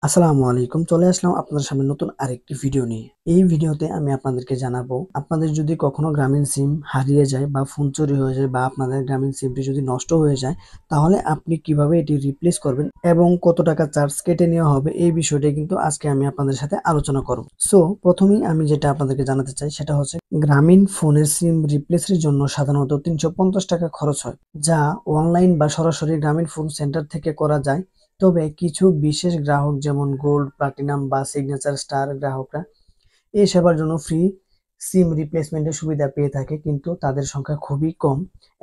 আসসালামু আলাইকুম। চলে আসলাম আপনাদের সামনে নতুন আরেকটি ভিডিও নিয়ে। এই ভিডিওতে আমি আপনাদেরকে জানাবো, আপনাদের যদি কখনো গ্রামীণ সিম হারিয়ে যায় বা ফোন চুরি হয়ে যায় বা আপনাদের গ্রামীণ সিমটি যদি নষ্ট হয়ে যায়, তাহলে আপনি কিভাবে এটি রিপ্লেস করবেন এবং কত টাকা চার্জ কেটে নেওয়া হবে এই বিষয়টি কিন্তু আজকে আমি আপনাদের সাথে আলোচনা করব। সো প্রথমেই আমি যেটা আপনাদেরকে জানাতে চাই সেটা হচ্ছে গ্রামীণ ফোনের সিম রিপ্লেসের জন্য সাধারণত ৩৫০ টাকা খরচ হয়, যা অনলাইন বা সরাসরি গ্রামীণ ফোন সেন্টার থেকে করা যায়। তবে কিছু বিশেষ গ্রাহক যেমন গোল্ড, প্লাটিনাম বা সিগনেচার স্টার গ্রাহকরা এই সেবার জন্য ফ্রি সিম রিপ্লেসমেন্টের সুবিধা পেয়ে থাকে, কিন্তু তাদের সংখ্যা খুবই কম।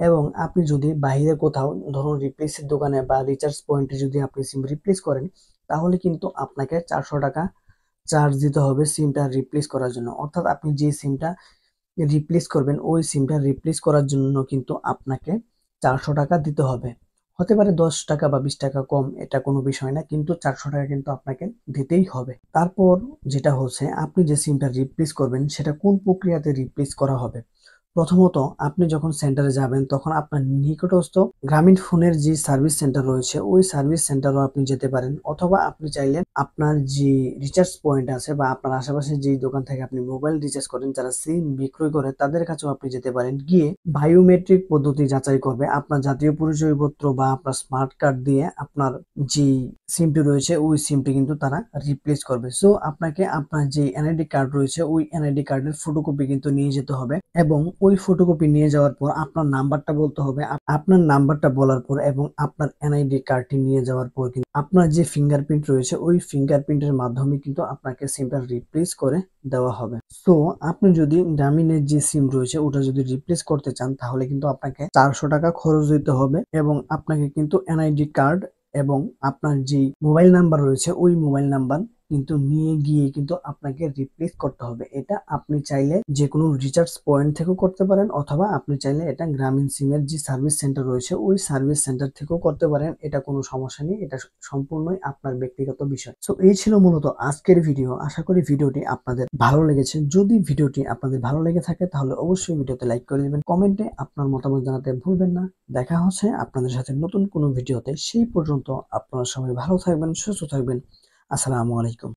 এবং আপনি যদি বাইরে কোথাও ধরুন রিপ্লেসের দোকানে বা রিচার্জ পয়েন্টে যদি আপনি সিম রিপ্লেস করেন, তাহলে কিন্তু আপনাকে ৪০০ টাকা চার্জ দিতে হবে সিমটা রিপ্লেস করার জন্য। অর্থাৎ আপনি যে সিমটা রিপ্লেস করবেন ওই সিমটা রিপ্লেস করার জন্য কিন্তু আপনাকে ৪০০ টাকা দিতে হবে। হতে পারে ১০ টাকা বা ২০ টাকা কম, এটা কোনো বিষয় না, কিন্তু ৪০০ টাকা কিন্তু আপনাকে দিতেই হবে। তারপর যেটা হচ্ছে, আপনি যে সিমটা রিপ্লেস করবেন সেটা কোন প্রক্রিয়াতে রিপ্লেস করা হবে। প্রথমত, আপনি যখন সেন্টারে যাবেন তখন আপনার নিকটস্থ গ্রামীণ ফোনের যে সার্ভিস সেন্টার রয়েছে ওই সার্ভিস সেন্টারও আপনি যেতে পারেন, অথবা আপনি চাইলে আপনার যে রিচার্জ পয়েন্ট আছে বা আপনার আশেপাশে যেই দোকান থেকে আপনি মোবাইল রিচার্জ করেন, যারা সিম বিক্রয় করে তাদের কাছেও আপনি যেতে পারেন। গিয়ে বায়োমেট্রিক পদ্ধতি যাচাই করবে, আপনার জাতীয় পরিচয়পত্র বা আপনার স্মার্ট কার্ড দিয়ে আপনার যে সিমটি রয়েছে ওই সিমটি কিন্তু তারা রিপ্লেস করবে। সো আপনাকে আপনার যে এনআইডি কার্ড রয়েছে ওই এনআইডি কার্ডের ফটোকপি কিন্তু নিয়ে যেতে হবে, এবং ওই ফটোকপি নিয়ে যাওয়ার পর আপনার নাম্বারটা বলতে হবে। আপনার নাম্বারটা বলার পর এবং আপনার এনআইডি কার্ডটি নিয়ে যাওয়ার পর কিন্তু আপনার যে ফিঙ্গারপ্রিন্ট রয়েছে ওই ফিঙ্গারপ্রিন্টের মাধ্যমে কিন্তু আপনাকে সিমটা রিপ্লেস করে দেওয়া হবে। সো আপনি যদি গ্রামীণের যে সিম রয়েছে ওটা যদি রিপ্লেস করতে চান, তাহলে কিন্তু আপনাকে ৪০০ টাকা খরচ দিতে হবে, এবং আপনাকে কিন্তু এনআইডি কার্ড এবং আপনার যে মোবাইল নাম্বার রয়েছে ওই মোবাইল নাম্বার কিন্তু নিয়ে গিয়ে কিন্তু আপনাকে রিপ্লেস করতে হবে। এটা আপনি চাইলে যে কোনো রিচার্জ পয়েন্ট থেকেও করতে পারেন, অথবা আপনি চাইলে এটা গ্রামীণ সিমের যে সার্ভিস সেন্টার রয়েছে ওই সার্ভিস সেন্টার থেকেও করতে পারেন। এটা কোনো সমস্যা নেই, এটা সম্পূর্ণই আপনার ব্যক্তিগত বিষয়। সো এই ছিল মূলত আজকের ভিডিও। আশা করি ভিডিওটি আপনাদের ভালো লেগেছে। যদি ভিডিওটি আপনাদের ভালো লেগে থাকে তাহলে অবশ্যই ভিডিওতে লাইক করে দিবেন, কমেন্টে আপনার মতামত জানাতে ভুলবেন না। দেখা হচ্ছে আপনাদের সাথে নতুন কোনো ভিডিওতে। সেই পর্যন্ত আপনারা সবাই ভালো থাকবেন, সুস্থ থাকবেন। আসসালামু আলাইকুম।